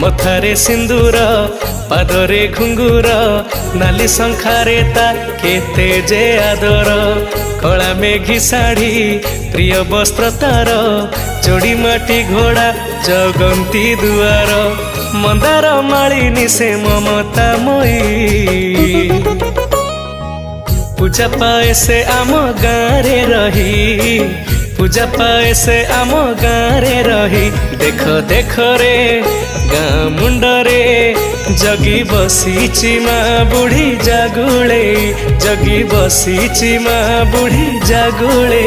मथारे सिंदूर पादरे घुंगुर नाली शंखारे ता केते जे आदर कला मेघी शाढ़ी प्रिय वस्त्र तार जोड़ी माटी घोड़ा जगंती दुआर मंदार मालिनी से ममता मई पूजा पाए से आम गाँरे रही पूजा पाए से आम गाँरे रही देख देख रे गाँ मुंडरे जगी बसीची माँ बुढ़ी जागुले जगी बसीची माँ बुढ़ी जागुले।